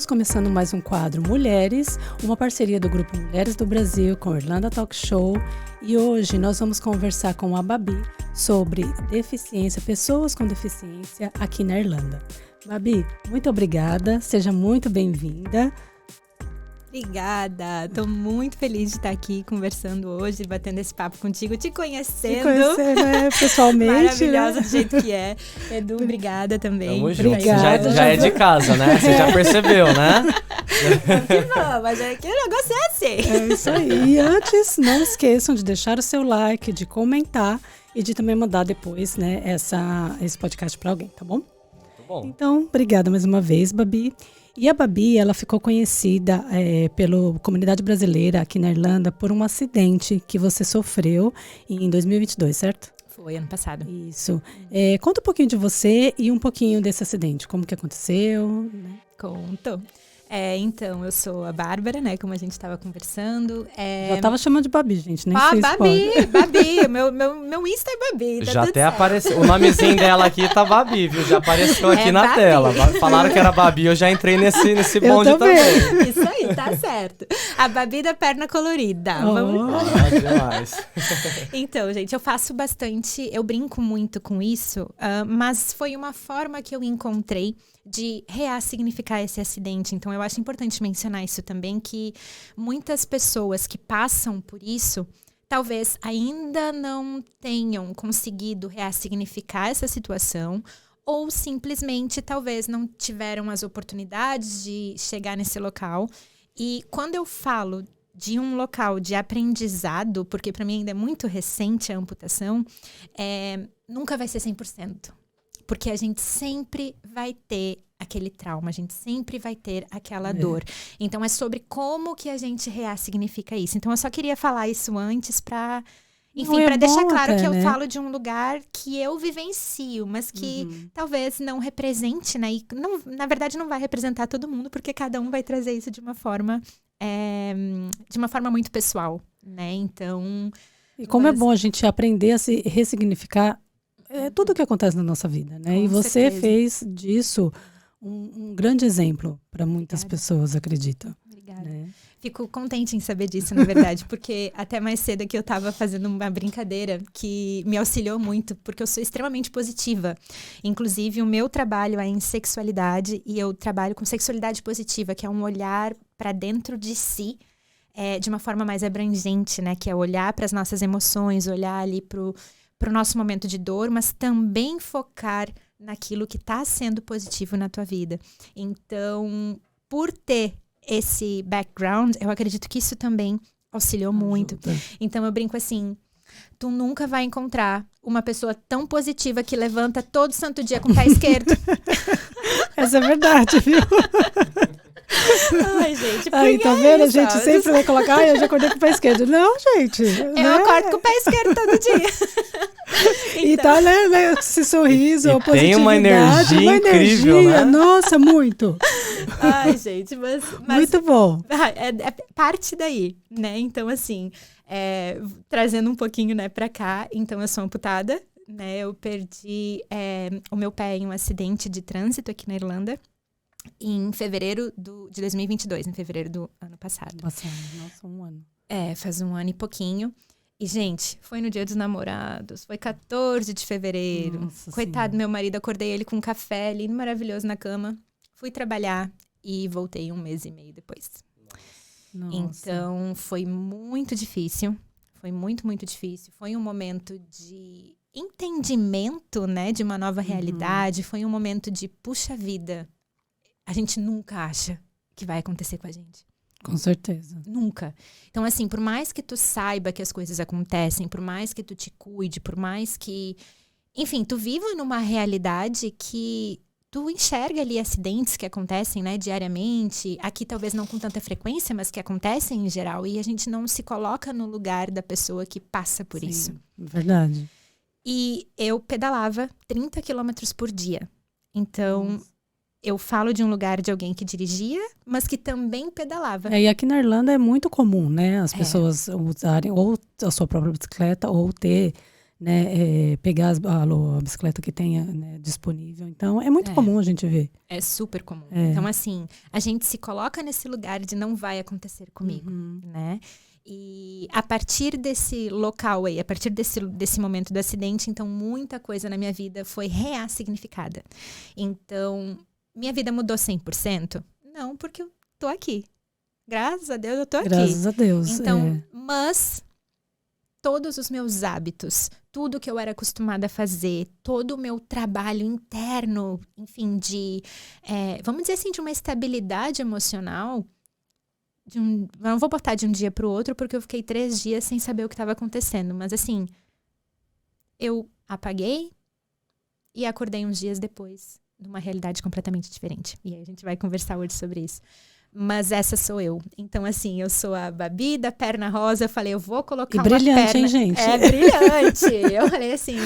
começando mais um quadro Mulheres, uma parceria do Grupo Mulheres do Brasil com a Irlanda Talk Show. E hoje nós vamos conversar com a Babi sobre deficiência, pessoas com deficiência aqui na Irlanda. Babi, muito obrigada, seja muito bem-vinda. Obrigada, estou muito feliz de estar aqui conversando hoje, batendo esse papo contigo, te conhecendo. Pessoalmente. Maravilhosa, né? do jeito que é. Edu, obrigada também. Tamo junto. Obrigada. Já é de casa, né? Você já percebeu, né? Que bom, mas aqui o negócio é assim. É isso aí. E antes, não esqueçam de deixar o seu like, de comentar e de também mandar depois, né, esse podcast para alguém, tá bom? Bom. Então, obrigada mais uma vez, Babi. E a Babi, ela ficou conhecida pela comunidade brasileira aqui na Irlanda por um acidente que você sofreu em 2022, certo? Foi ano passado. Isso. Conta um pouquinho de você e um pouquinho desse acidente. Como que aconteceu? Né? Conto. Então, eu sou a Bárbara, né, como a gente estava conversando. Já tava chamando de Babi, gente, nem sei se pode. Babi, meu Insta é Babi. Tá já até certo. apareceu, o nomezinho dela aqui tá Babi, viu? Já apareceu aqui na Babi. tela. Falaram que era Babi, eu já entrei nesse bonde também. Isso aí, tá certo. A Babi da perna colorida. Vamos lá. Demais. Então, gente, eu faço bastante, eu brinco muito com isso, mas foi uma forma que eu encontrei de ressignificar esse acidente. Então, eu acho importante mencionar isso também, que muitas pessoas que passam por isso, talvez ainda não tenham conseguido ressignificar essa situação, ou simplesmente, talvez, não tiveram as oportunidades de chegar nesse local. E quando eu falo de um local de aprendizado, porque para mim ainda é muito recente a amputação, nunca vai ser 100%. Porque a gente sempre vai ter aquele trauma, a gente sempre vai ter aquela dor. Então, é sobre como que a gente ressignifica isso. Então, eu só queria falar isso antes para... Enfim, para deixar claro até, que eu né? falo de um lugar que eu vivencio, mas que talvez não represente, né? E não, na verdade, não vai representar todo mundo, porque cada um vai trazer isso de uma forma muito pessoal, né? Então... E como é bom a gente aprender a se ressignificar tudo o que acontece na nossa vida, né? Com E você certeza. fez disso um grande exemplo para muitas pessoas, acredito. Obrigada. Né? Fico contente em saber disso, na verdade, porque até mais cedo aqui eu estava fazendo uma brincadeira que me auxiliou muito, porque eu sou extremamente positiva. Inclusive, o meu trabalho é em sexualidade e eu trabalho com sexualidade positiva, que é um olhar para dentro de si, de uma forma mais abrangente, né? Que é olhar para as nossas emoções, olhar ali para o nosso momento de dor, mas também focar naquilo que está sendo positivo na tua vida. Então, por ter esse background, eu acredito que isso também auxiliou muito. Então, eu brinco assim, tu nunca vai encontrar uma pessoa tão positiva que levanta todo santo dia com o pé esquerdo. Essa é verdade, viu? Ai, gente, Aí, tá porque vendo? A isso, gente ó, sempre vai colocar, eu já acordei com o pé esquerdo. Não, gente. eu acordo com o pé esquerdo todo dia. E tá, né, esse sorriso, E a tem uma positividade, energia incrível, né? Nossa, muito. Ai, gente, mas Muito bom. é parte daí, né? Então, assim, trazendo um pouquinho, né, pra cá, então eu sou amputada, né? Eu perdi o meu pé em um acidente de trânsito aqui na Irlanda, em fevereiro de 2022, em fevereiro do ano passado. Nossa, um ano. Faz um ano e pouquinho. E, gente, foi no dia dos namorados, foi 14 de fevereiro. Nossa Coitado do Senhora. meu marido, acordei ele com um café lindo, maravilhoso na cama. Fui trabalhar e voltei 1 mês e meio depois. Nossa. Então, foi muito difícil. Foi muito, muito difícil. Foi um momento de entendimento, né, de uma nova realidade. Foi um momento de, puxa vida, a gente nunca acha que vai acontecer com a gente. Com certeza. Nunca. Então, assim, por mais que tu saiba que as coisas acontecem, por mais que tu te cuide, por mais que... Enfim, tu viva numa realidade que tu enxerga ali acidentes que acontecem, né, diariamente. Aqui talvez não com tanta frequência, mas que acontecem em geral. E a gente não se coloca no lugar da pessoa que passa por isso. Verdade. E eu pedalava 30 quilômetros por dia. Então... Nossa. Eu falo de um lugar de alguém que dirigia, mas que também pedalava. E aqui na Irlanda é muito comum, né? As pessoas usarem ou a sua própria bicicleta ou ter né, pegar a bicicleta que tenha, né, disponível. Então, é muito comum a gente ver. É super comum. Então, assim, a gente se coloca nesse lugar de não vai acontecer comigo, né? E a partir desse local aí, a partir desse momento do acidente, então, muita coisa na minha vida foi ressignificada. Então, minha vida mudou 100%? Não, porque eu tô aqui. Graças a Deus, eu tô aqui. Graças a Deus. Então, mas todos os meus hábitos, tudo que eu era acostumada a fazer, todo o meu trabalho interno, enfim, vamos dizer assim, de uma estabilidade emocional, não vou botar de um dia para o outro, porque eu fiquei 3 dias sem saber o que estava acontecendo, mas assim, eu apaguei e acordei uns dias depois, numa realidade completamente diferente. E aí a gente vai conversar hoje sobre isso. Mas essa sou eu. Então, assim, eu sou a Babi da perna rosa. Eu falei, eu vou colocar uma brilhante, perna... hein, gente? É brilhante. Eu falei assim,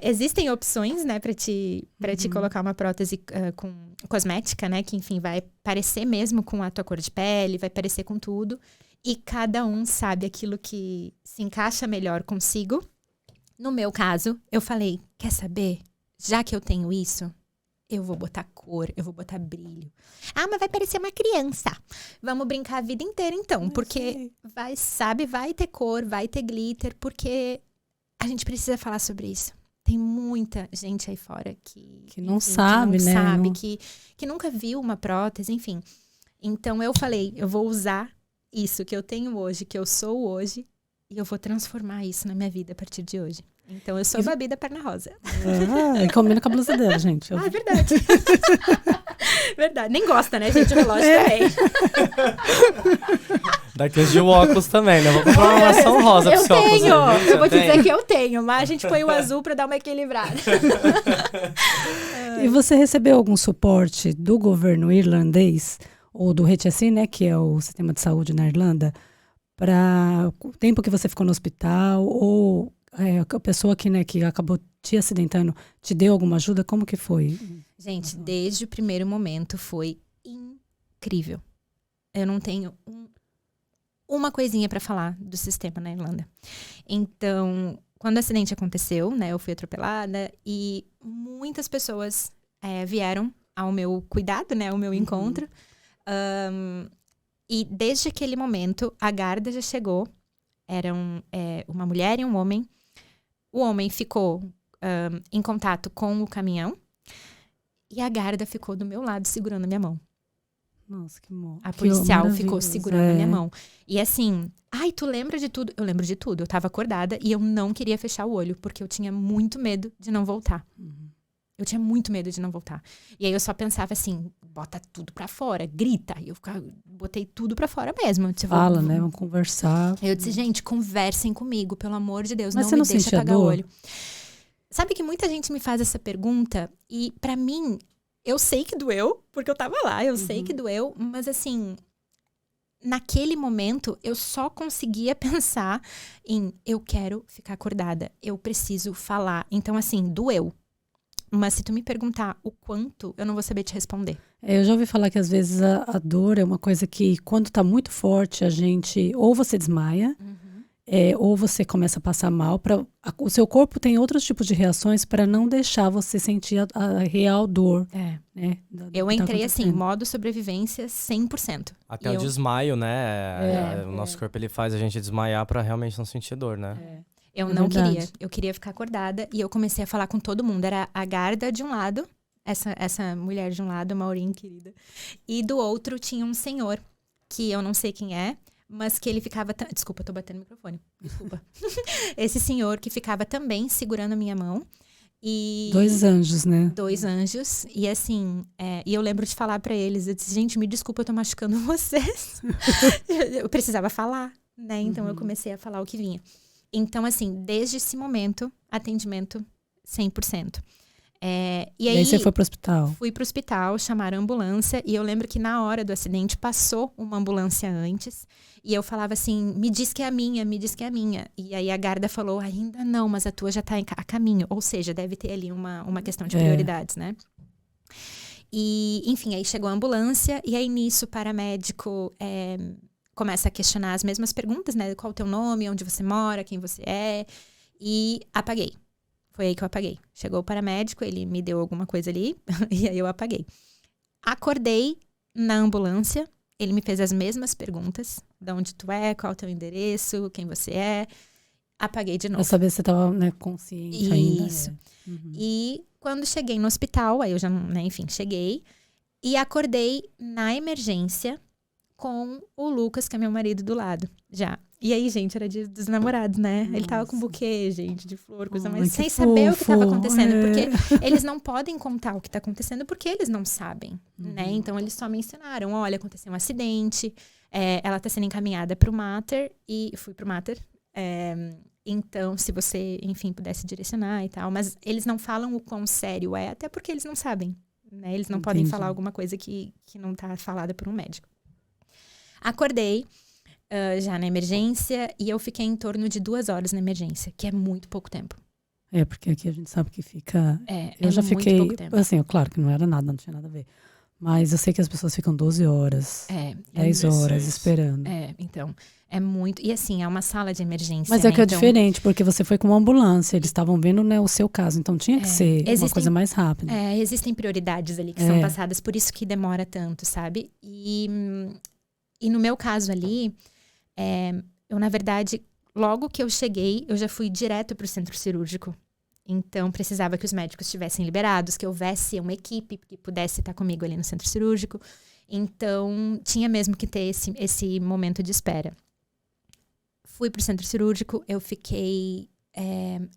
existem opções, né, pra te colocar uma prótese com cosmética, né, que, enfim, vai parecer mesmo com a tua cor de pele, vai parecer com tudo. E cada um sabe aquilo que se encaixa melhor consigo. No meu caso, eu falei, quer saber? Já que eu tenho isso, eu vou botar cor, eu vou botar brilho. Ah, mas vai parecer uma criança. Vamos brincar a vida inteira, então. Porque vai ter cor, vai ter glitter, porque a gente precisa falar sobre isso. Tem muita gente aí fora que não sabe, que não né? sabe, que nunca viu uma prótese, enfim. Então, eu falei, eu vou usar isso que eu tenho hoje, que eu sou hoje, e eu vou transformar isso na minha vida a partir de hoje. Então, eu sou a Babi da perna rosa. Combina com a blusa dela, gente. É verdade. Verdade. Nem gosta, né, gente? O relógio também. Daqui uns dias o óculos também, né? Vou comprar uma maçã rosa pra esse óculos. Eu vou te dizer que eu tenho, mas a gente põe o azul pra dar uma equilibrada. E você recebeu algum suporte do governo irlandês, ou do HSE, né, que é o sistema de saúde na Irlanda, para o tempo que você ficou no hospital, ou a pessoa que, né, que acabou te acidentando, te deu alguma ajuda? Como que foi? Gente, desde o primeiro momento foi incrível. Eu não tenho uma coisinha para falar do sistema na Irlanda. Então, quando o acidente aconteceu, né, eu fui atropelada e muitas pessoas vieram ao meu cuidado, né, ao meu encontro. E desde aquele momento, a Garda já chegou. Eram uma mulher e um homem. O homem ficou em contato com o caminhão e a Garda ficou do meu lado segurando a minha mão. Nossa, que bom. A policial ficou segurando a minha mão. E assim, tu lembra de tudo? Eu lembro de tudo. Eu tava acordada e eu não queria fechar o olho, porque eu tinha muito medo de não voltar. Eu tinha muito medo de não voltar. E aí eu só pensava assim, bota tudo pra fora, grita. E eu botei tudo pra fora mesmo. Eu disse, fala, né? Vamos conversar. Eu disse, gente, conversem comigo, pelo amor de Deus. Mas não você me deixa apagar o olho. Sabe que muita gente me faz essa pergunta e pra mim, eu sei que doeu, porque eu tava lá, eu sei que doeu, mas assim, naquele momento eu só conseguia pensar em eu quero ficar acordada, eu preciso falar. Então assim, doeu. Mas se tu me perguntar o quanto, eu não vou saber te responder. Eu já ouvi falar que às vezes a dor é uma coisa que quando tá muito forte, a gente ou você desmaia, ou você começa a passar mal. O seu corpo tem outros tipos de reações para não deixar você sentir a real dor. Né, eu entrei assim, modo sobrevivência 100%. Até o desmaio, né? O nosso corpo ele faz a gente desmaiar para realmente não sentir dor, né? Eu não queria. Eu queria ficar acordada e eu comecei a falar com todo mundo. Era a Garda de um lado, essa mulher de um lado, a Maureen, querida. E do outro tinha um senhor, que eu não sei quem é, mas que ele ficava... Desculpa, eu tô batendo no microfone. Desculpa. Esse senhor que ficava também segurando a minha mão. E 2 anjos, né? 2 anjos. E assim, e eu lembro de falar pra eles, eu disse, gente, me desculpa, eu tô machucando vocês. Eu precisava falar, né? Então eu comecei a falar o que vinha. Então, assim, desde esse momento, atendimento 100%. E aí você foi pro hospital? Fui pro hospital, chamaram a ambulância. E eu lembro que na hora do acidente passou uma ambulância antes. E eu falava assim, me diz que é a minha, me diz que é a minha. E aí a Garda falou, ainda não, mas a tua já tá a caminho. Ou seja, deve ter ali uma questão de prioridades, né? E, enfim, aí chegou a ambulância. E aí nisso o paramédico... começa a questionar as mesmas perguntas, né? Qual o teu nome, onde você mora, quem você é. E apaguei. Foi aí que eu apaguei. Chegou o paramédico, ele me deu alguma coisa ali, e aí eu apaguei. Acordei na ambulância, ele me fez as mesmas perguntas. De onde tu é, qual é o teu endereço, quem você é. Apaguei de novo. Pra saber se você tava, né, consciente ainda. Isso. E quando cheguei no hospital, aí eu já, né, enfim, cheguei. E acordei na emergência com o Lucas, que é meu marido, do lado, já. E aí, gente, era dia dos namorados, né? Nossa. Ele tava com buquê, gente, de flor, coisa Ai, mais. que Sem saber o que tava fofo, acontecendo. Porque eles não podem contar o que tá acontecendo porque eles não sabem, né? Então, eles só mencionaram, olha, aconteceu um acidente, ela tá sendo encaminhada pro Mater, e fui pro Mater. Então, se você, enfim, pudesse direcionar e tal. Mas eles não falam o quão sério é, até porque eles não sabem, né? Eles não podem falar alguma coisa que não tá falada por um médico. Acordei já na emergência e eu fiquei em torno de 2 horas na emergência, que é muito pouco tempo. Porque aqui a gente sabe que fica... eu é já muito fiquei, pouco tempo. assim, claro que não era nada, não tinha nada a ver. Mas eu sei que as pessoas ficam 12 horas, 10 horas esperando. Então, é muito... E assim, é uma sala de emergência, Mas né? que é então, diferente, porque você foi com uma ambulância, eles estavam vendo, né, o seu caso, então tinha que ser uma coisa mais rápida. Existem prioridades ali que são passadas, por isso que demora tanto, sabe? E no meu caso ali, eu, na verdade, logo que eu cheguei, eu já fui direto para o centro cirúrgico. Então, precisava que os médicos estivessem liberados, que houvesse uma equipe que pudesse estar comigo ali no centro cirúrgico. Então, tinha mesmo que ter esse momento de espera. Fui para o centro cirúrgico, eu fiquei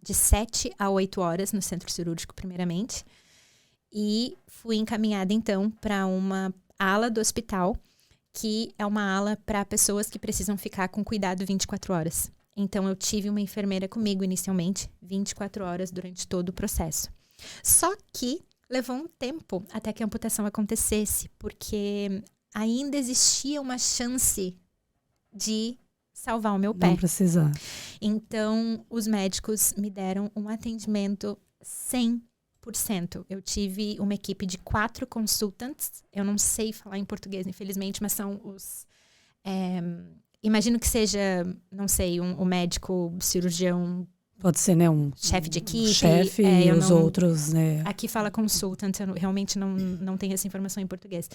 de 7 a 8 horas no centro cirúrgico, primeiramente. E fui encaminhada, então, para uma ala do hospital, que é uma ala para pessoas que precisam ficar com cuidado 24 horas. Então, eu tive uma enfermeira comigo inicialmente, 24 horas durante todo o processo. Só que levou um tempo até que a amputação acontecesse, porque ainda existia uma chance de salvar o meu pé. Não precisar. Então, os médicos me deram um atendimento 100%. Eu tive uma equipe de 4 consultants. Eu não sei falar em português, infelizmente, mas são os... imagino que seja, não sei, um médico, cirurgião... Pode ser, né, um chefe de equipe. Chefe e os outros, né? Aqui fala consultant, eu realmente não tenho essa informação em português.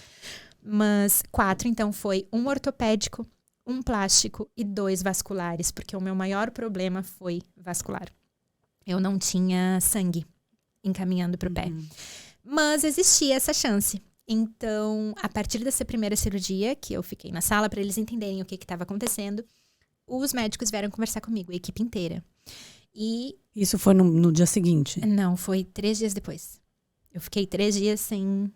Mas 4, então, foi um ortopédico, um plástico e 2 vasculares, porque o meu maior problema foi vascular. Eu não tinha sangue encaminhando para o pé. Mas existia essa chance. Então, a partir dessa primeira cirurgia, que eu fiquei na sala para eles entenderem o que estava acontecendo, os médicos vieram conversar comigo, a equipe inteira. E isso foi no dia seguinte? Não, foi 3 dias depois. Eu fiquei 3 dias sem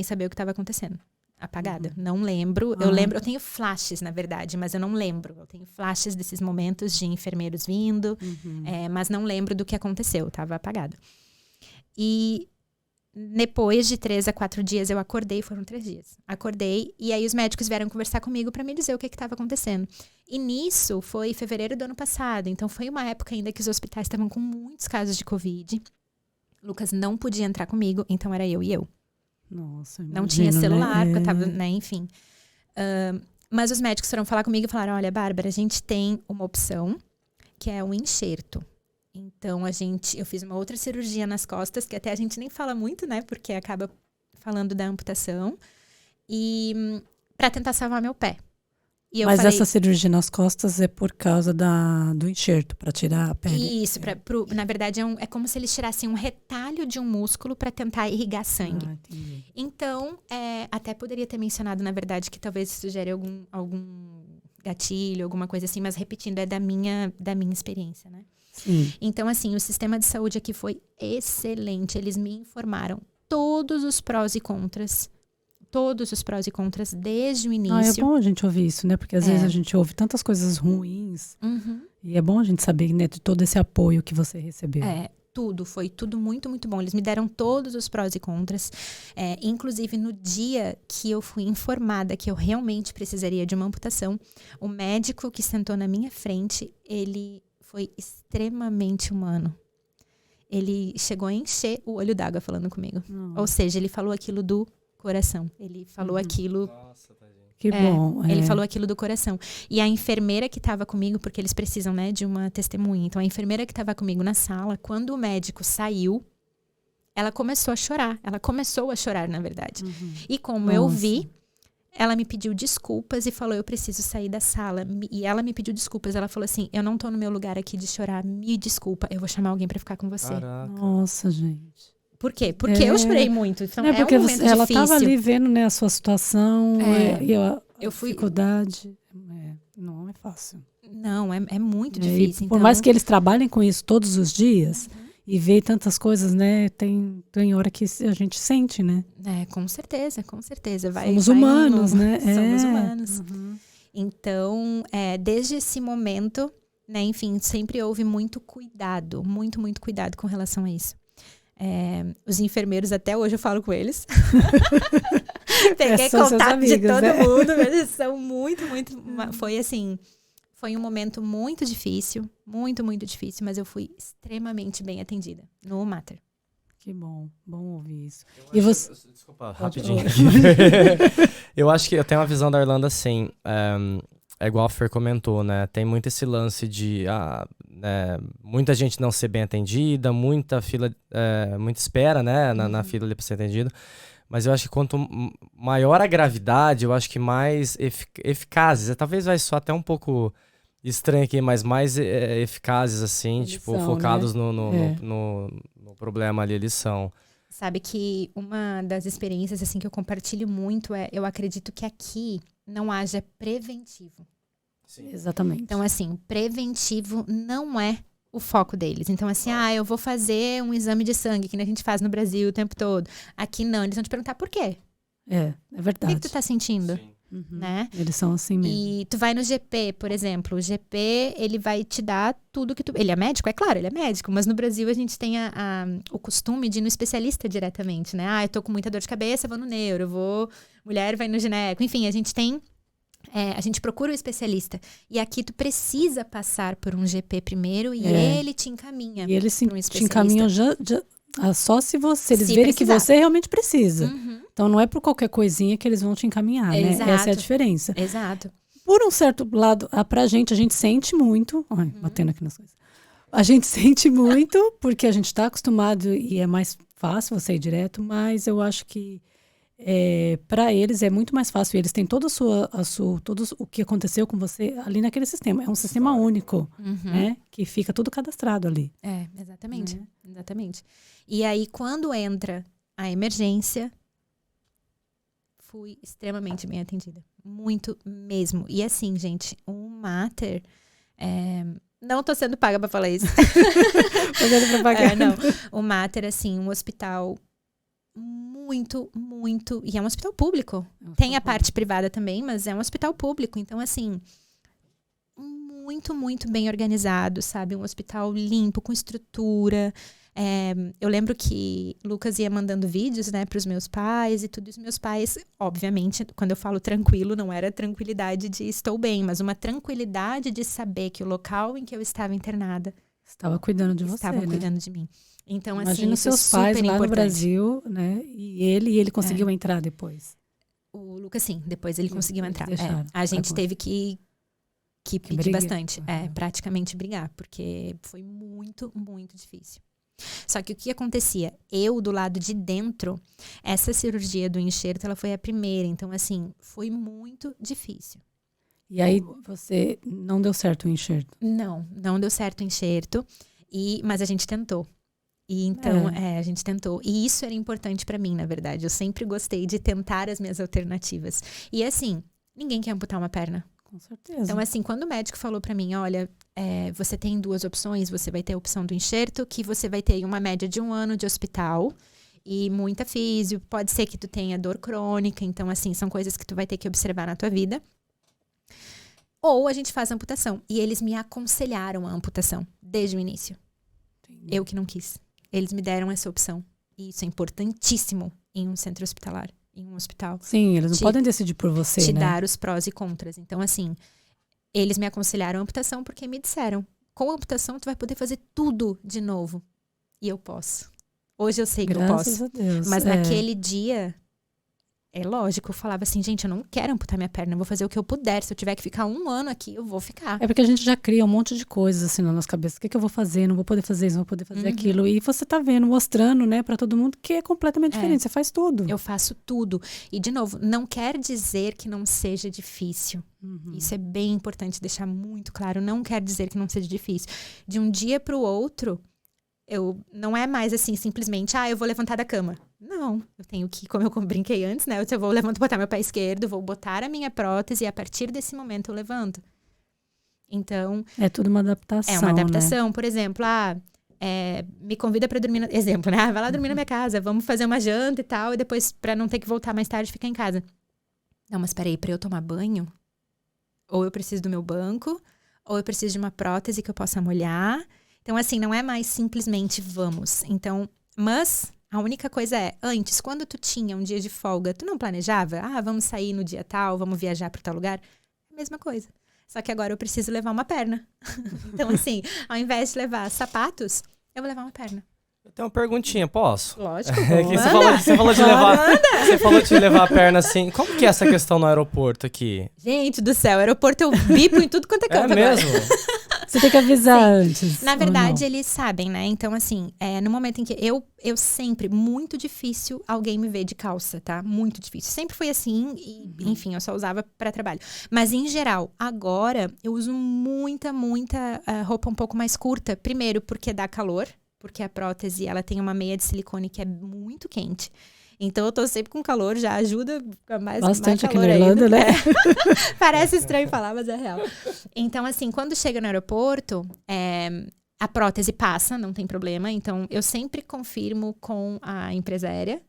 saber o que estava acontecendo. Apagada. Não lembro. Eu tenho flashes, na verdade, mas eu não lembro. Eu tenho flashes desses momentos de enfermeiros vindo, mas não lembro do que aconteceu. Estava apagada. E depois de 3 a 4 dias eu acordei, foram 3 dias. Acordei e aí os médicos vieram conversar comigo para me dizer o que estava acontecendo. E nisso foi fevereiro do ano passado, então foi uma época ainda que os hospitais estavam com muitos casos de Covid. Lucas não podia entrar comigo, então era eu e eu. Nossa, imagino, não tinha celular, né? porque eu tava, né, enfim. Mas os médicos foram falar comigo e falaram, olha, Bárbara, a gente tem uma opção, que é um enxerto. Então, eu fiz uma outra cirurgia nas costas, que até a gente nem fala muito, né? Porque acaba falando da amputação. E para tentar salvar meu pé. E eu Mas falei, essa cirurgia nas costas é por causa do enxerto, para tirar a pele? Isso, na verdade é como se eles tirassem um retalho de um músculo para tentar irrigar sangue. Entendi. Então, até poderia ter mencionado, na verdade, que talvez isso gere algum gatilho, alguma coisa assim, mas repetindo, é da minha experiência, né? Sim. Então, assim, o sistema de saúde aqui foi excelente. Eles me informaram todos os prós e contras desde o início. É bom a gente ouvir isso, né? Porque às vezes a gente ouve tantas coisas ruins e é bom a gente saber, né, de todo esse apoio que você recebeu. Foi tudo muito, muito bom. Eles me deram todos os prós e contras. Inclusive, no dia que eu fui informada que eu realmente precisaria de uma amputação, o médico que sentou na minha frente, ele foi extremamente humano. Ele chegou a encher o olho d'água falando comigo. Ou seja, ele falou aquilo do coração. Ele falou aquilo Que bom. Ele falou aquilo do coração. E a enfermeira que estava comigo, porque eles precisam, né, de uma testemunha. Então, a enfermeira que estava comigo na sala, quando o médico saiu, ela começou a chorar. Ela começou a chorar, na verdade. E como eu vi, ela me pediu desculpas e falou, eu preciso sair da sala. E ela me pediu desculpas. Ela falou assim, eu não tô no meu lugar aqui de chorar. Me desculpa, eu vou chamar alguém pra ficar com você. Caraca. Nossa, gente. Por quê? Porque eu chorei muito. Então, porque um momento ela difícil. estava ali vendo, né, a sua situação e a eu fui... dificuldade. Não é fácil. Não, é muito difícil. Por mais que eles trabalhem com isso todos os dias e veem tantas coisas, né? Tem hora que a gente sente, né? Com certeza, com certeza. Somos humanos, né? Somos humanos. Então, desde esse momento, né, enfim, sempre houve muito cuidado, muito, muito cuidado com relação a isso. Os enfermeiros, até hoje eu falo com eles. Peguei contato amigos, de todo mundo, mas eles são muito, muito... Foi assim, foi um momento muito difícil, muito, muito difícil, mas eu fui extremamente bem atendida no Mater. Que bom ouvir isso. Desculpa, rapidinho. Eu acho que eu tenho uma visão da Irlanda assim, é igual a Fer comentou, né? Tem muito esse lance de muita gente não ser bem atendida, muita fila, muita espera, né? Na fila ali para ser atendido. Mas eu acho que quanto maior a gravidade, eu acho que mais eficazes. Talvez vai soar até um pouco estranho aqui, mas mais eficazes, assim, eles tipo, são, focados, né? no problema ali, eles são. Sabe que uma das experiências assim que eu compartilho muito eu acredito que aqui não haja preventivo. Sim. Exatamente. Então, assim, preventivo não é o foco deles. Então, assim, eu vou fazer um exame de sangue, que a gente faz no Brasil o tempo todo. Aqui não, eles vão te perguntar por quê. É verdade. O que tu tá sentindo? Sim. Né? Eles são assim mesmo. E tu vai no GP, por exemplo. O GP, ele vai te dar tudo que tu... Ele é médico? É claro, ele é médico. Mas no Brasil, a gente tem o costume de ir no especialista diretamente, né? Eu tô com muita dor de cabeça, vou no neuro. Mulher vai no gineco. Enfim, a gente tem... a gente procura o especialista. E aqui tu precisa passar por um GP primeiro e ele te encaminha. E eles te encaminham só se eles verem que você realmente precisa. Então não é por qualquer coisinha que eles vão te encaminhar, né? Essa é a diferença. Exato. Por um certo lado, pra gente, a gente sente muito. Batendo aqui nas coisas. A gente sente muito porque a gente tá acostumado e é mais fácil você ir direto, mas eu acho que para eles é muito mais fácil. Eles têm todo o que aconteceu com você ali naquele sistema. É um sistema único, né? Que fica tudo cadastrado ali. Exatamente. Exatamente. E aí, quando entra a emergência, fui extremamente bem atendida. Muito mesmo. E assim, gente, o Mater... não tô sendo paga pra falar isso. Fazendo propaganda. Não. O Mater, assim, um hospital... muito, muito... E é um hospital público. Tem a parte privada também, mas é um hospital público. Então, assim, muito, muito bem organizado, sabe? Um hospital limpo, com estrutura. Eu lembro que Lucas ia mandando vídeos, né, para os meus pais e tudo. E os meus pais, obviamente, quando eu falo tranquilo, não era tranquilidade de estou bem, mas uma tranquilidade de saber que o local em que eu estava internada... Estava cuidando de você, estavam né? cuidando de mim. Então, imagina assim, seus pais lá no Brasil, né? E ele conseguiu entrar depois. O Lucas, sim. Depois ele conseguiu entrar. Deixaram, a gente teve que pedir bastante. Uhum. Praticamente brigar. Porque foi muito, muito difícil. Só que o que acontecia? Eu, do lado de dentro, essa cirurgia do enxerto, ela foi a primeira. Então, assim, foi muito difícil. E aí, você não deu certo o enxerto? Não deu certo o enxerto. Mas a gente tentou. E então, a gente tentou. E isso era importante pra mim, na verdade. Eu sempre gostei de tentar as minhas alternativas. E assim, ninguém quer amputar uma perna. Com certeza. Então, assim, quando o médico falou pra mim, olha, você tem 2 opções, você vai ter a opção do enxerto, que você vai ter uma média de 1 ano de hospital e muita físio. Pode ser que tu tenha dor crônica. Então, assim, são coisas que tu vai ter que observar na tua vida. Ou a gente faz a amputação. E eles me aconselharam a amputação, desde o início. Entendi. Eu que não quis. Eles me deram essa opção. E isso é importantíssimo em um centro hospitalar, em um hospital. Sim, eles não podem decidir por você, te né? dar os prós e contras. Então, assim, eles me aconselharam a amputação porque me disseram, com a amputação tu vai poder fazer tudo de novo. E eu posso. Hoje eu sei que eu posso. Graças a Deus. Mas naquele dia, É lógico, eu falava assim, gente, eu não quero amputar minha perna, eu vou fazer o que eu puder. Se eu tiver que ficar 1 ano aqui, eu vou ficar. É porque a gente já cria um monte de coisas assim na nossa cabeça. O que eu vou fazer? Não vou poder fazer isso, não vou poder fazer aquilo. E você tá vendo, mostrando, né, pra todo mundo que é completamente diferente. Você faz tudo. Eu faço tudo. E, de novo, não quer dizer que não seja difícil. Isso é bem importante deixar muito claro. Não quer dizer que não seja difícil. De um dia pro outro, não é mais assim, simplesmente, eu vou levantar da cama. Não, eu tenho que, como eu brinquei antes, né? Eu vou botar meu pé esquerdo, vou botar a minha prótese e a partir desse momento eu levanto. Então... É tudo uma adaptação, É uma adaptação. Né? Por exemplo, me convida pra dormir... Exemplo, né? Vai lá dormir na minha casa, vamos fazer uma janta e tal, e depois, pra não ter que voltar mais tarde, ficar em casa. Não, mas peraí, pra eu tomar banho, ou eu preciso do meu banco, ou eu preciso de uma prótese que eu possa molhar. Então, assim, não é mais simplesmente vamos. Então, mas a única coisa é, antes, quando tu tinha um dia de folga, tu não planejava? Vamos sair no dia tal, vamos viajar para tal lugar? Mesma coisa. Só que agora eu preciso levar uma perna. Então, assim, ao invés de levar sapatos, eu vou levar uma perna. Eu tenho uma perguntinha, posso? Lógico. Você falou de levar a perna assim. Como que é essa questão no aeroporto aqui? Gente do céu, aeroporto eu bipo em tudo quanto é canto. É mesmo? Você tem que avisar antes. Na verdade, eles sabem, né? Então, assim, no momento em que eu sempre, muito difícil alguém me ver de calça, tá? Muito difícil. Sempre foi assim e, enfim, eu só usava para trabalho. Mas, em geral, agora, eu uso muita roupa um pouco mais curta. Primeiro, porque dá calor. Porque a prótese, ela tem uma meia de silicone que é muito quente. Então, eu tô sempre com calor, já ajuda a mais bastante mais calor aqui na Irlanda, né? Parece estranho falar, mas é real. Então, assim, quando chega no aeroporto, a prótese passa, não tem problema. Então, eu sempre confirmo com a empresa aérea,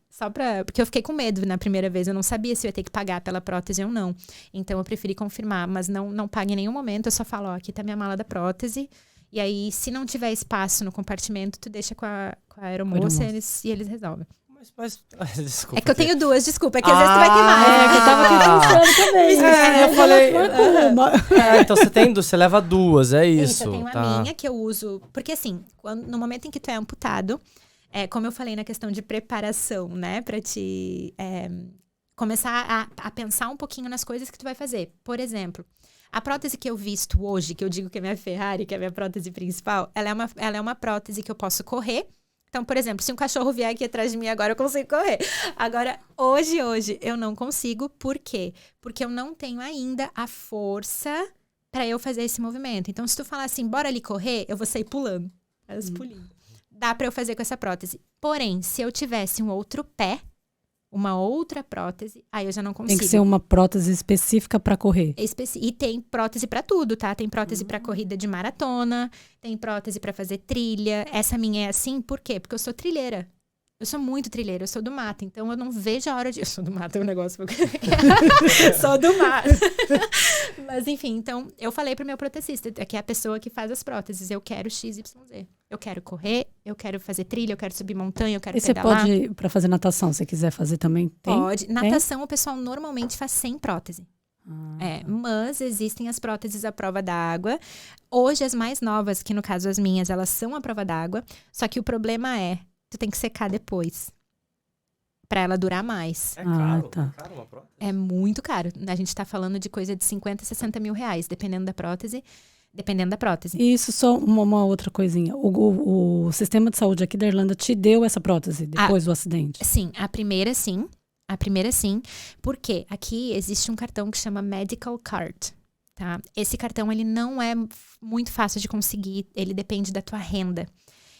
porque eu fiquei com medo na primeira vez. Eu não sabia se eu ia ter que pagar pela prótese ou não. Então, eu preferi confirmar, mas não pague em nenhum momento. Eu só falo, aqui tá minha mala da prótese. E aí, se não tiver espaço no compartimento, tu deixa com a aeromoça e eles resolvem. Desculpa. É que eu tenho 2, desculpa. É que às vezes tu vai ter mais. É que eu tava aqui pensando também. Eu falei... então você leva 2, é isso. Eu tenho a minha que eu uso... Porque assim, no momento em que tu é amputado, como eu falei na questão de preparação, né? Pra te começar a pensar um pouquinho nas coisas que tu vai fazer. Por exemplo... A prótese que eu visto hoje, que eu digo que é minha Ferrari, que é a minha prótese principal, ela é uma prótese que eu posso correr. Então, por exemplo, se um cachorro vier aqui atrás de mim agora, eu consigo correr. Agora, hoje, eu não consigo. Por quê? Porque eu não tenho ainda a força para eu fazer esse movimento. Então, se tu falar assim, bora ali correr, eu vou sair pulando. Pulinho. Dá para eu fazer com essa prótese. Porém, se eu tivesse um outro pé, uma outra prótese, aí eu já não consigo. Tem que ser uma prótese específica para correr. E tem prótese para tudo, tá? Tem prótese para corrida de maratona, tem prótese para fazer trilha. Essa minha é assim, por quê? Porque eu sou trilheira. Eu sou muito trilheira, eu sou do mato, então eu não vejo a hora de... Eu sou do mato, é um negócio... Sou do mato. Mas enfim, então eu falei pro meu protetista, que é a pessoa que faz as próteses, eu quero XYZ. Eu quero correr, eu quero fazer trilha, eu quero subir montanha, eu quero pedalar. E você pode, para fazer natação, se quiser fazer também? Pode. Natação o pessoal normalmente faz sem prótese. Mas existem as próteses à prova d'água. Hoje as mais novas, que no caso as minhas, elas são à prova d'água, só que o problema tu tem que secar depois. Pra ela durar mais. É caro? Tá. É caro uma prótese? É muito caro. A gente tá falando de coisa de 50, 60 mil reais, dependendo da prótese. E isso só uma outra coisinha. O sistema de saúde aqui da Irlanda te deu essa prótese depois do acidente? Sim, a primeira sim. Porque aqui existe um cartão que chama Medical Card. Tá? Esse cartão ele não é muito fácil de conseguir. Ele depende da tua renda.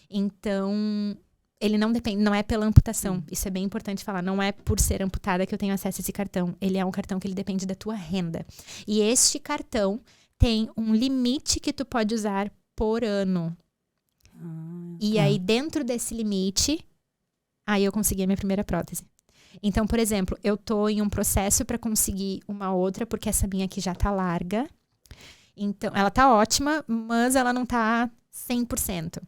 Então... Ele não depende, não é pela amputação. Isso é bem importante falar. Não é por ser amputada que eu tenho acesso a esse cartão. Ele é um cartão que ele depende da tua renda. E este cartão tem um limite que tu pode usar por ano. E aí, dentro desse limite, aí eu consegui a minha primeira prótese. Então, por exemplo, eu tô em um processo para conseguir uma outra, porque essa minha aqui já tá larga. Então, ela tá ótima, mas ela não tá 100%.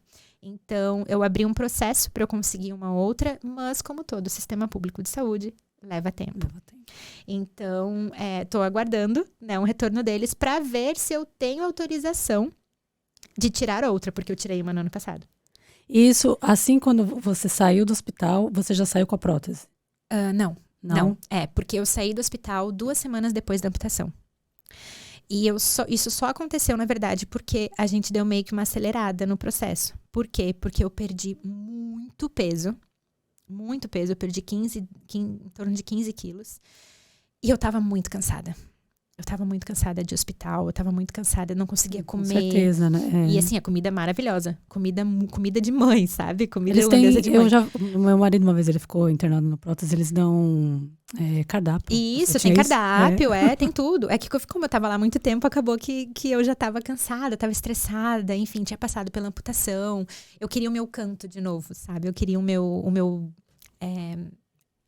Então, eu abri um processo para eu conseguir uma outra, mas como todo sistema público de saúde, leva tempo. Então, tô aguardando, né, um retorno deles para ver se eu tenho autorização de tirar outra, porque eu tirei uma no ano passado. Isso, assim quando você saiu do hospital, você já saiu com a prótese? Não. Não? Porque eu saí do hospital 2 semanas depois da amputação. E isso só aconteceu, na verdade, porque a gente deu meio que uma acelerada no processo. Por quê? Porque eu perdi muito peso. Muito peso. Eu perdi em torno de 15 quilos. E eu tava muito cansada. Eu tava muito cansada de hospital. Eu tava muito cansada. Eu não conseguia comer. Com certeza, né? E assim, a comida é maravilhosa. Comida de mãe, sabe? Comida Eles têm, holandesa de mãe. Meu marido, uma vez, ele ficou internado no prótese. Eles dão cardápio. Isso, Você tem tinha isso? cardápio, tem tudo. É que como eu tava lá há muito tempo, acabou que eu já tava cansada, tava estressada, enfim, tinha passado pela amputação. Eu queria o meu canto de novo, sabe? Eu queria o meu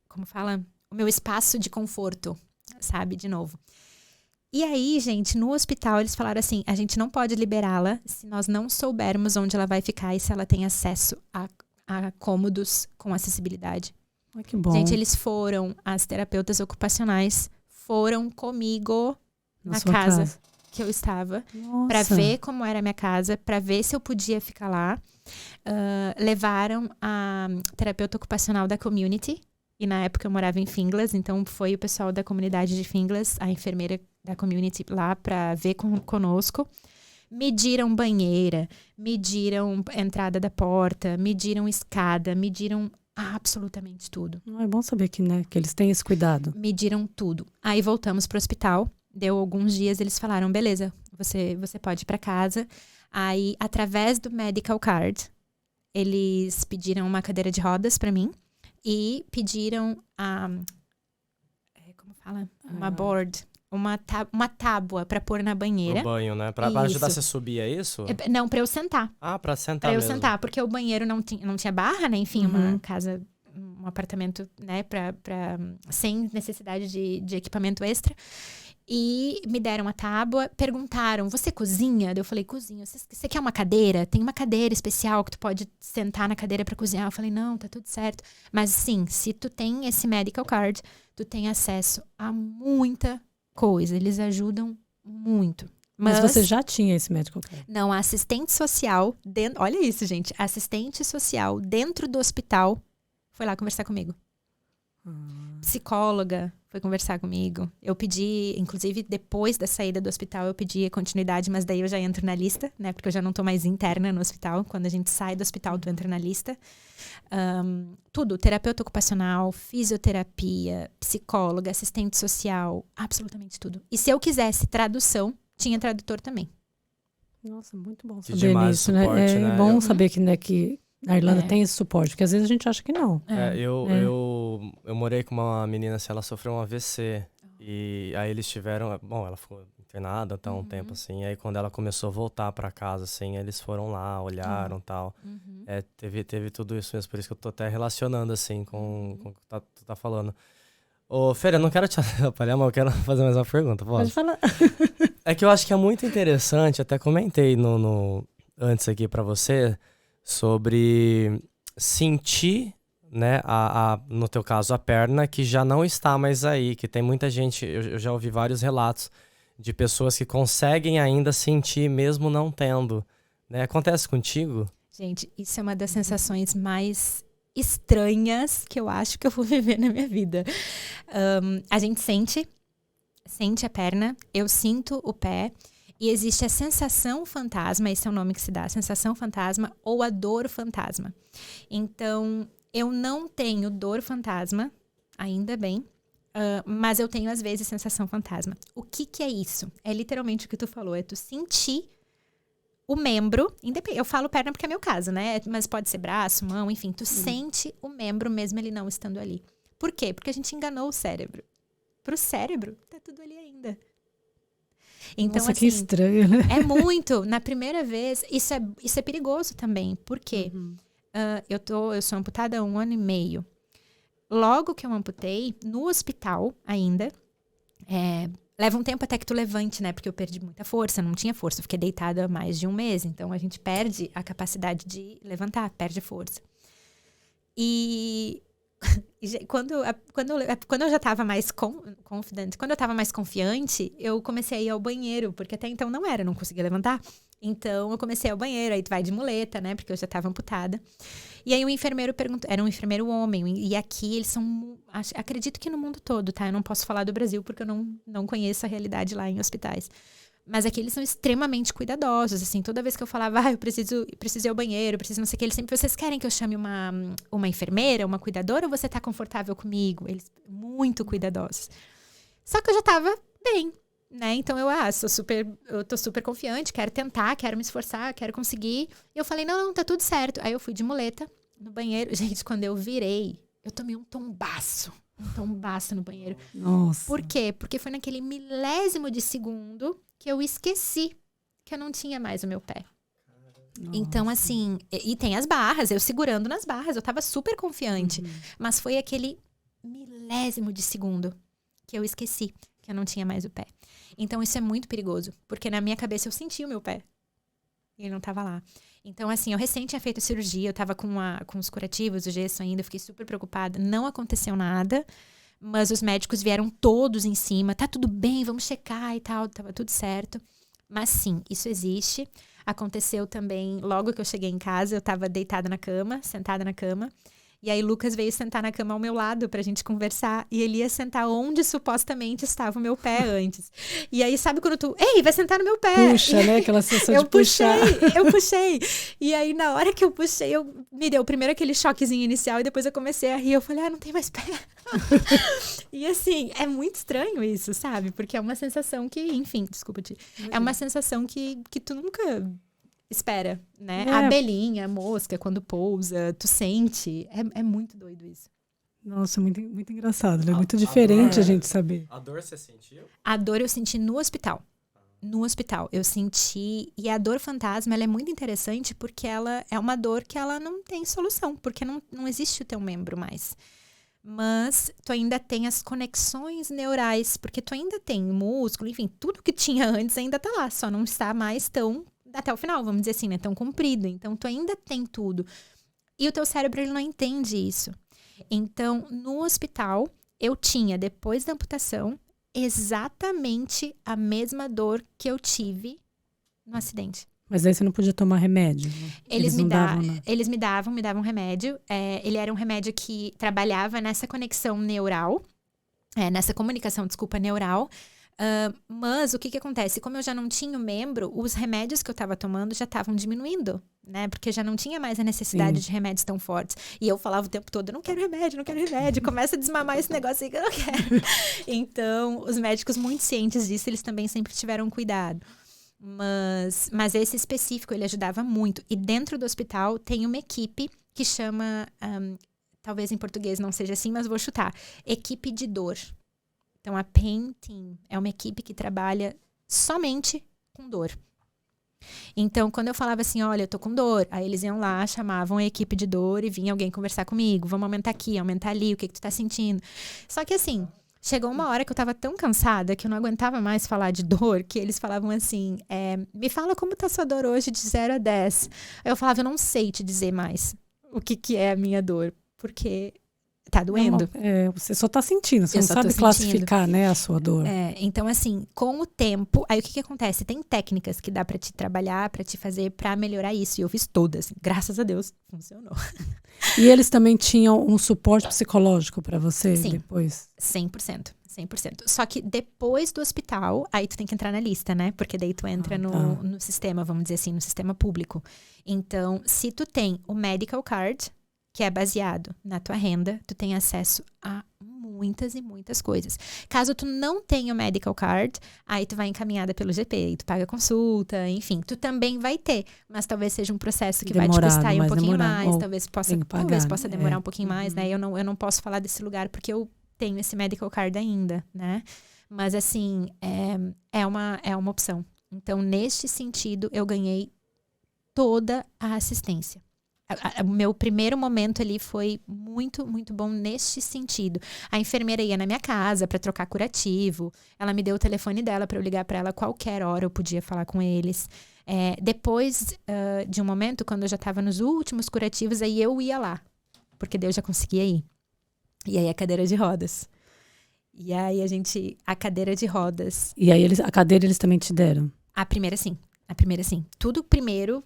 como fala? O meu espaço de conforto, sabe? De novo. E aí, gente, no hospital eles falaram assim, a gente não pode liberá-la se nós não soubermos onde ela vai ficar e se ela tem acesso a cômodos com acessibilidade. Ai, que bom. Gente, as terapeutas ocupacionais foram comigo na sua casa que eu estava, Nossa. para ver como era a minha casa, para ver se eu podia ficar lá. Levaram a terapeuta ocupacional da community, e na época eu morava em Finglas, então foi o pessoal da comunidade de Finglas, a enfermeira da community lá para ver conosco. Mediram banheira, mediram entrada da porta, mediram escada, mediram absolutamente tudo. É bom saber que eles têm esse cuidado. Mediram tudo. Aí voltamos pro hospital. Deu alguns dias, eles falaram, beleza, você pode ir para casa. Aí, através do medical card, eles pediram uma cadeira de rodas para mim e pediram como fala? Uma board, uma tábua para pôr na banheira. No banho, né? Pra ajudar você a subir, é isso? Não, para eu sentar. Ah, pra sentar Pra eu mesmo. sentar, porque o banheiro não tinha barra, né? Enfim, uma casa, um apartamento, né? Sem necessidade de equipamento extra. E me deram a tábua, perguntaram, você cozinha? Daí eu falei, cozinho. Você quer uma cadeira? Tem uma cadeira especial que tu pode sentar na cadeira pra cozinhar. Eu falei, não, tá tudo certo. Mas sim, se tu tem esse medical card, tu tem acesso a muita coisa. Eles ajudam muito. Mas você já tinha esse medical card? Não, a assistente social, olha isso, gente. A assistente social dentro do hospital foi lá conversar comigo. Psicóloga foi conversar comigo. Eu pedi, inclusive depois da saída do hospital, eu pedi a continuidade, mas daí eu já entro na lista, né? Porque eu já não tô mais interna no hospital. Quando a gente sai do hospital, tu entra na lista. Tudo, terapeuta ocupacional, fisioterapia, psicóloga, assistente social, absolutamente tudo. E se eu quisesse tradução, tinha tradutor também. Nossa, muito bom Que saber demais isso, suporte, né? né? É bom saber que a Irlanda tem esse suporte, porque às vezes a gente acha que não. Eu morei com uma menina, assim, ela sofreu um AVC. E aí eles tiveram... Bom, ela ficou internada até um tempo, assim. E aí quando ela começou a voltar pra casa, assim, eles foram lá, olharam e tal. Teve tudo isso mesmo, por isso que eu tô até relacionando, assim, com o que tu tá falando. Ô, Fer, eu não quero te atrapalhar, mas eu quero fazer mais uma pergunta, posso? Pode falar. É que eu acho que é muito interessante, até comentei antes aqui pra você, sobre sentir, né, no teu caso, a perna que já não está mais aí, que tem muita gente, eu já ouvi vários relatos de pessoas que conseguem ainda sentir mesmo não tendo, né? Acontece contigo? Gente, isso é uma das sensações mais estranhas que eu acho que eu vou viver na minha vida. A gente sente a perna, eu sinto o pé, e existe a sensação fantasma, esse é o nome que se dá, a sensação fantasma ou a dor fantasma. Então, eu não tenho dor fantasma, ainda bem, mas eu tenho às vezes sensação fantasma. O que é isso? É literalmente o que tu falou, é tu sentir o membro, eu falo perna porque é meu caso, né? Mas pode ser braço, mão, enfim, tu sente o membro mesmo ele não estando ali. Por quê? Porque a gente enganou o cérebro. Pro cérebro, tá tudo ali ainda. Então, Nossa, assim, que estranho, né? É muito. Na primeira vez, isso é perigoso também. Por quê? Eu sou amputada há 1 ano e meio. Logo que eu amputei, no hospital ainda, leva um tempo até que tu levante, né? Porque eu perdi muita força, não tinha força. Eu fiquei deitada há mais de 1 mês. Então, a gente perde a capacidade de levantar, perde força. E quando eu já estava mais confident, quando eu estava mais confiante, eu comecei a ir ao banheiro, porque até então não conseguia levantar. Então, eu comecei ao banheiro, aí tu vai de muleta, né? Porque eu já tava amputada. E aí o enfermeiro perguntou, era um enfermeiro homem, e aqui eles são, acredito que no mundo todo, tá? Eu não posso falar do Brasil porque eu não conheço a realidade lá em hospitais. Mas aqui eles são extremamente cuidadosos, assim, toda vez que eu falava, eu preciso ir ao banheiro, preciso não sei o que, eles sempre, vocês querem que eu chame uma enfermeira, uma cuidadora, ou você tá confortável comigo? Eles, muito cuidadosos. Só que eu já tava bem, né? Então eu tô super confiante, quero tentar, quero me esforçar, quero conseguir. E eu falei, não, tá tudo certo. Aí eu fui de muleta no banheiro. Gente, quando eu virei, eu tomei um tombaço no banheiro. Nossa. Por quê? Porque foi naquele milésimo de segundo que eu esqueci que eu não tinha mais o meu pé. Nossa. Então, assim, e tem as barras, eu segurando nas barras, eu tava super confiante. Mas foi aquele milésimo de segundo que eu esqueci que eu não tinha mais o pé. Então, isso é muito perigoso, porque na minha cabeça eu senti o meu pé. E ele não tava lá. Então, assim, eu recém tinha feito a cirurgia, eu tava com os curativos, o gesso ainda, eu fiquei super preocupada. Não aconteceu nada, mas os médicos vieram todos em cima. Tá tudo bem, vamos checar e tal, tava tudo certo. Mas sim, isso existe. Aconteceu também, logo que eu cheguei em casa, eu tava deitada na cama, sentada na cama. E aí Lucas veio sentar na cama ao meu lado pra gente conversar. E ele ia sentar onde supostamente estava o meu pé antes. E aí, sabe quando tu... Ei, vai sentar no meu pé. Puxa, né? Aquela sensação de puxar. Eu puxei. E aí, na hora que eu puxei, me deu primeiro aquele choquezinho inicial. E depois eu comecei a rir. Eu falei, não tem mais pé. E assim, é muito estranho isso, sabe? Porque é uma sensação que... Enfim, desculpa-te. É uma sensação que tu nunca... espera, né? A abelhinha, a mosca, quando pousa, tu sente. É muito doido isso. Nossa, muito, muito engraçado. É muito diferente a gente saber. A dor você sentiu? A dor eu senti no hospital. No hospital. Eu senti... E a dor fantasma, ela é muito interessante porque ela é uma dor que ela não tem solução. Porque não existe o teu membro mais. Mas tu ainda tem as conexões neurais. Porque tu ainda tem músculo, enfim, tudo que tinha antes ainda tá lá. Só não está mais tão... até o final, vamos dizer assim, né? Tão comprido. Então, tu ainda tem tudo. E o teu cérebro, ele não entende isso. Então, no hospital, eu tinha, depois da amputação, exatamente a mesma dor que eu tive no acidente. Mas aí você não podia tomar remédio? Né? Eles me davam remédio. Ele era um remédio que trabalhava nessa conexão neural, nessa comunicação, neural. Mas o que acontece? Como eu já não tinha o membro, os remédios que eu estava tomando já estavam diminuindo, né? Porque já não tinha mais a necessidade de remédios tão fortes. E eu falava o tempo todo, eu não quero remédio. Começa a desmamar esse negócio aí que eu não quero. Então, os médicos muito cientes disso, eles também sempre tiveram cuidado. Mas esse específico, ele ajudava muito. E dentro do hospital tem uma equipe que chama, talvez em português não seja assim, mas vou chutar, equipe de dor. Então, a Pain Team é uma equipe que trabalha somente com dor. Então, quando eu falava assim, olha, eu tô com dor, aí eles iam lá, chamavam a equipe de dor e vinha alguém conversar comigo. Vamos aumentar aqui, aumentar ali, o que tu tá sentindo? Só que assim, chegou uma hora que eu tava tão cansada que eu não aguentava mais falar de dor, que eles falavam assim, me fala como tá sua dor hoje de 0 a 10. Aí eu falava, eu não sei te dizer mais o que é a minha dor, porque... tá doendo. Você só tá sentindo, você não sabe classificar, né, a sua dor. Então, assim, com o tempo, aí o que acontece? Tem técnicas que dá pra te trabalhar, pra te fazer, pra melhorar isso. E eu fiz todas, graças a Deus, funcionou. E eles também tinham um suporte psicológico pra você? Sim, depois? 100%. Só que depois do hospital, aí tu tem que entrar na lista, né? Porque daí tu entra no sistema, vamos dizer assim, no sistema público. Então, se tu tem o medical card, que é baseado na tua renda, tu tem acesso a muitas e muitas coisas. Caso tu não tenha o medical card, aí tu vai encaminhada pelo GP, tu paga consulta, enfim, tu também vai ter, mas talvez seja um processo que vai te custar aí um pouquinho mais, talvez possa demorar um pouquinho mais, né? Eu não posso falar desse lugar porque eu tenho esse medical card ainda, né? Mas assim, é uma opção. Então, neste sentido, eu ganhei toda a assistência. O meu primeiro momento ali foi muito, muito bom neste sentido. A enfermeira ia na minha casa para trocar curativo. Ela me deu o telefone dela para eu ligar para ela qualquer hora eu podia falar com eles. Depois de um momento, quando eu já estava nos últimos curativos, aí eu ia lá. Porque daí eu já conseguia ir. E aí a cadeira de rodas. E aí a cadeira de rodas. E aí a cadeira eles também te deram? A primeira sim. A primeira, sim. Tudo primeiro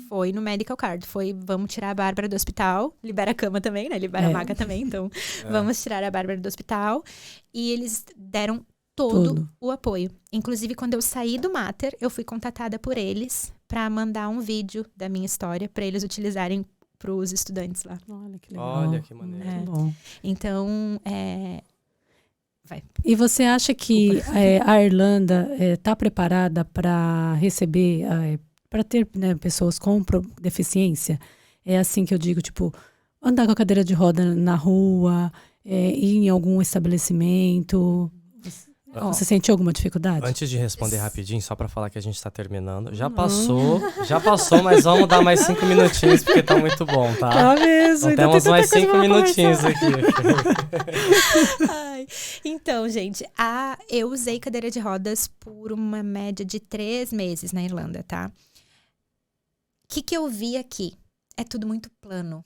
foi no medical card. Foi, vamos tirar a Bárbara do hospital. Libera a cama também, né? Libera a maca também. Então, vamos tirar a Bárbara do hospital. E eles deram todo o apoio. Inclusive, quando eu saí do Mater, eu fui contatada por eles para mandar um vídeo da minha história para eles utilizarem para os estudantes lá. Olha que legal. Olha que maneiro. Muito bom. Então, vai. E você acha que a Irlanda está preparada para receber, para ter, né, pessoas com deficiência? É assim que eu digo, tipo, andar com a cadeira de roda na rua, ir em algum estabelecimento. Você sentiu alguma dificuldade? Antes de responder rapidinho, só pra falar que a gente tá terminando. Já passou, mas vamos dar mais 5 minutinhos, porque tá muito bom, tá? Tá mesmo. Então temos mais 5 minutinhos aqui. Ai, então, gente, eu usei cadeira de rodas por uma média de 3 meses na Irlanda, tá? O que eu vi aqui? É tudo muito plano.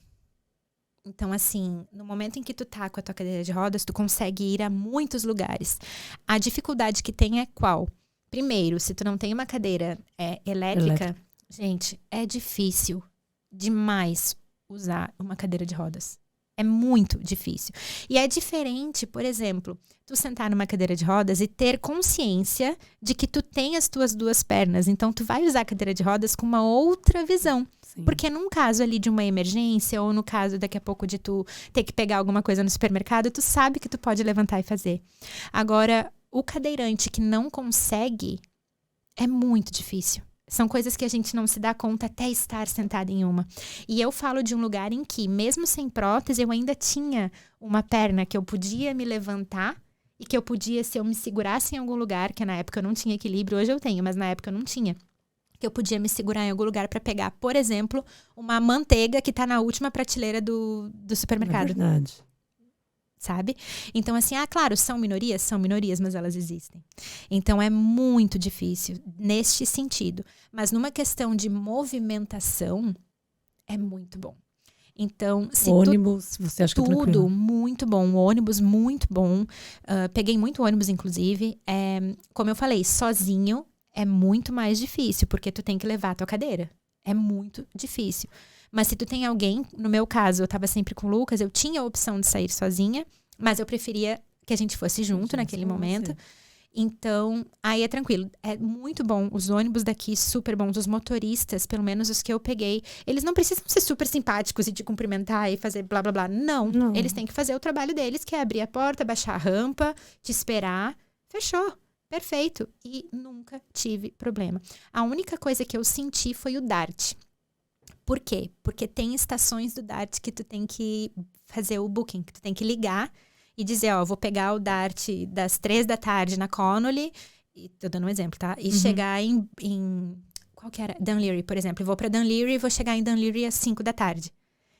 Então, assim, no momento em que tu tá com a tua cadeira de rodas, tu consegue ir a muitos lugares. A dificuldade que tem é qual? Primeiro, se tu não tem uma cadeira elétrica, gente, é difícil demais usar uma cadeira de rodas. É muito difícil. E é diferente, por exemplo, tu sentar numa cadeira de rodas e ter consciência de que tu tem as tuas 2 pernas. Então, tu vai usar a cadeira de rodas com uma outra visão. Sim. Porque num caso ali de uma emergência, ou no caso daqui a pouco de tu ter que pegar alguma coisa no supermercado, tu sabe que tu pode levantar e fazer. Agora, o cadeirante que não consegue, é muito difícil. São coisas que a gente não se dá conta até estar sentada em uma. E eu falo de um lugar em que, mesmo sem prótese, eu ainda tinha uma perna que eu podia me levantar e que eu podia, se eu me segurasse em algum lugar, que na época eu não tinha equilíbrio, hoje eu tenho, mas na época eu não tinha, que eu podia me segurar em algum lugar para pegar, por exemplo, uma manteiga que tá na última prateleira do supermercado. É verdade. Sabe? Então, assim, claro, são minorias, mas elas existem. Então, é muito difícil neste sentido. Mas numa questão de movimentação, é muito bom. Então, se ônibus, você acha que é tranquilo? Tudo muito bom. O ônibus, muito bom. Peguei muito ônibus, inclusive. Como eu falei, sozinho é muito mais difícil, porque tu tem que levar a tua cadeira. É muito difícil. Mas se tu tem alguém, no meu caso, eu tava sempre com o Lucas, eu tinha a opção de sair sozinha, mas eu preferia que a gente fosse junto naquele momento. Então, aí é tranquilo. É muito bom. Os ônibus daqui, super bons. Os motoristas, pelo menos os que eu peguei, eles não precisam ser super simpáticos e te cumprimentar e fazer blá, blá, blá. Não. Eles têm que fazer o trabalho deles, que é abrir a porta, baixar a rampa, te esperar. Fechou. Perfeito. E nunca tive problema. A única coisa que eu senti foi o DART. Por quê? Porque tem estações do DART que tu tem que fazer o booking, que tu tem que ligar e dizer, vou pegar o DART das 3 da tarde na Connolly, e tô dando um exemplo, tá? E chegar em qual que era? Dunleary, por exemplo. Eu vou pra Dunleary e vou chegar em Dunleary às 5 da tarde.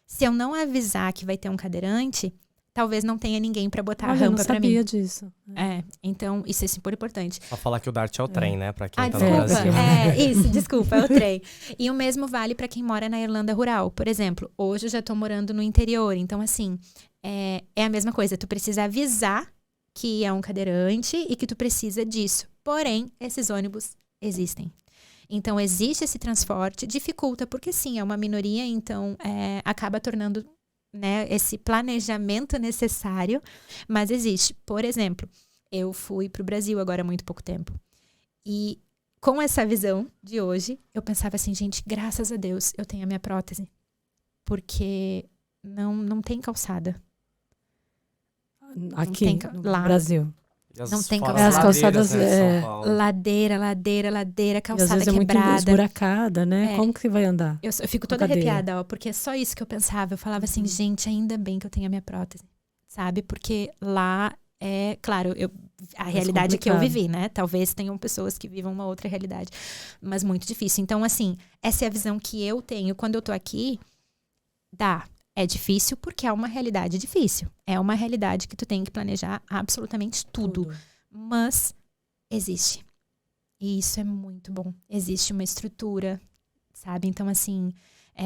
Se eu não avisar que vai ter um cadeirante, talvez não tenha ninguém pra botar a rampa pra mim. Eu não sabia disso. Então isso é super importante. Só falar que o DART é o trem, né? Pra quem tá no desculpa. Brasil. Desculpa, é o trem. E o mesmo vale pra quem mora na Irlanda rural. Por exemplo, hoje eu já tô morando no interior. Então, assim, é a mesma coisa. Tu precisa avisar que é um cadeirante e que tu precisa disso. Porém, esses ônibus existem. Então, existe esse transporte. Dificulta, porque sim, é uma minoria. Então, acaba tornando... né, esse planejamento necessário, mas existe. Por exemplo, eu fui para o Brasil agora há muito pouco tempo. E com essa visão de hoje, eu pensava assim, gente, graças a Deus eu tenho a minha prótese. Porque não tem calçada. Aqui, no Brasil. Não tem calçada. As calçadas, né, ladeira, calçada às vezes quebrada. É muito esburacada, né? Como que você vai andar? Eu fico toda arrepiada, porque é só isso que eu pensava. Eu falava assim, gente, ainda bem que eu tenho a minha prótese, sabe? Porque lá claro, a realidade que eu vivi, né? Talvez tenham pessoas que vivam uma outra realidade, mas muito difícil. Então, assim, essa é a visão que eu tenho. Quando eu tô aqui, é difícil porque é uma realidade difícil. É uma realidade que tu tem que planejar absolutamente tudo. Mas existe. E isso é muito bom. Existe uma estrutura, sabe? Então, assim,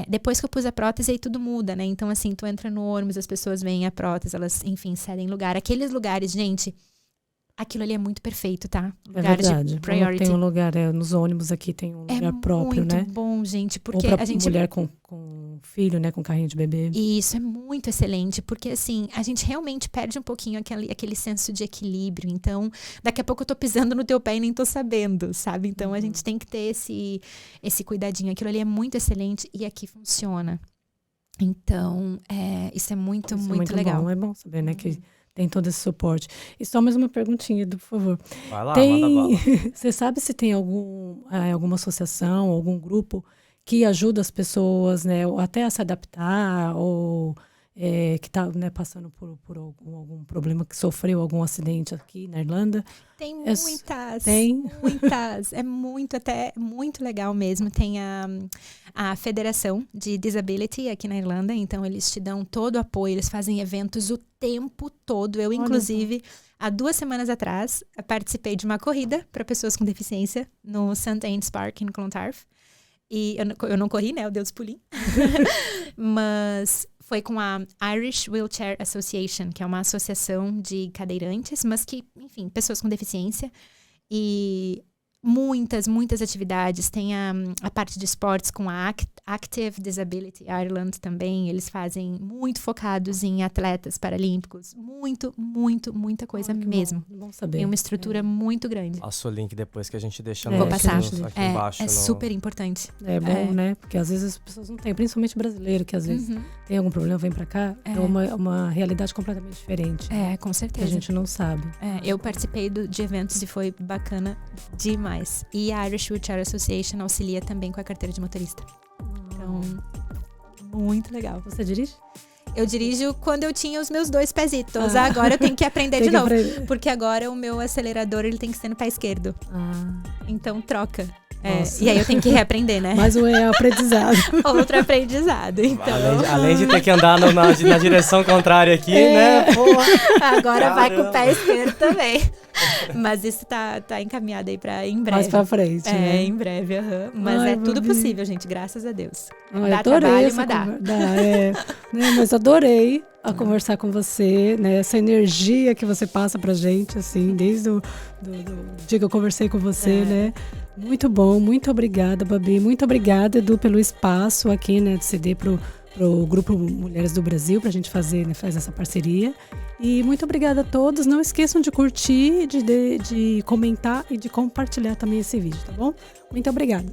depois que eu pus a prótese, aí tudo muda, né? Então, assim, tu entra no ônibus, as pessoas veem a prótese, elas, enfim, cedem lugar. Aqueles lugares, gente, aquilo ali é muito perfeito, tá? É Lugar verdade. de priority. Tem um lugar, nos ônibus aqui tem um lugar próprio, né? É muito bom, gente, Ou porque pra a gente... mulher com filho, né? Com carrinho de bebê. E isso é muito excelente, porque assim, a gente realmente perde um pouquinho aquele senso de equilíbrio. Então, daqui a pouco eu tô pisando no teu pé e nem tô sabendo, sabe? Então, a gente tem que ter esse cuidadinho. Aquilo ali é muito excelente e aqui funciona. Então, isso é muito, Isso muito legal. Bom. É bom saber, né? Que tem todo esse suporte. E só mais uma perguntinha, Edu, por favor. Vai lá, manda bala. Você sabe se tem alguma associação, algum grupo que ajuda as pessoas, né, até a se adaptar, ou que está, né, passando por algum problema, que sofreu algum acidente aqui na Irlanda? Tem muitas. Tem? Muitas. É muito legal mesmo. Tem a Federação de Disability aqui na Irlanda, então eles te dão todo o apoio, eles fazem eventos o tempo todo. Eu, inclusive, há 2 semanas atrás, participei de uma corrida para pessoas com deficiência no St. Anne's Park, em Clontarf. E eu não corri, né? Eu dei os pulinhos. Mas foi com a Irish Wheelchair Association, que é uma associação de cadeirantes, mas que, enfim, pessoas com deficiência. E muitas atividades. Tem a parte de esportes com a Active Disability Ireland também. Eles fazem muito focados em atletas paralímpicos. Muita coisa mesmo. Bom saber. Tem uma estrutura muito grande. Passa o link depois que a gente deixa Vou passar. aqui embaixo. É super importante. É bom, né? Porque às vezes as pessoas não têm, principalmente brasileiro, que às vezes tem algum problema, vem pra cá. É uma realidade completamente diferente. Com certeza. Que a gente não sabe. Eu participei de eventos e foi bacana demais. E a Irish Wheelchair Association auxilia também com a carteira de motorista. Então, muito legal. Você dirige? Eu dirijo quando eu tinha os meus 2 pezitos. Agora eu tenho que aprender de novo. Porque agora o meu acelerador ele tem que ser no pé esquerdo. Então troca. E aí eu tenho que reaprender, né? Mais um aprendizado. Outro aprendizado. Então... Além de ter que andar na direção contrária aqui, né? Porra. Agora vai com o pé esquerdo também. Mas isso tá encaminhado aí pra em breve. Mais pra frente, né? Em breve, Mas tudo possível, gente, graças a Deus. Dá trabalho, mas dá. Mas adorei conversar com você, né? Essa energia que você passa pra gente, assim, desde o dia que eu conversei com você, né? Muito bom, muito obrigada, Babi. Muito obrigada, Edu, pelo espaço aqui, né? De ceder pro Grupo Mulheres do Brasil, pra gente fazer essa parceria. E muito obrigada a todos. Não esqueçam de curtir, de comentar e de compartilhar também esse vídeo, tá bom? Muito obrigada.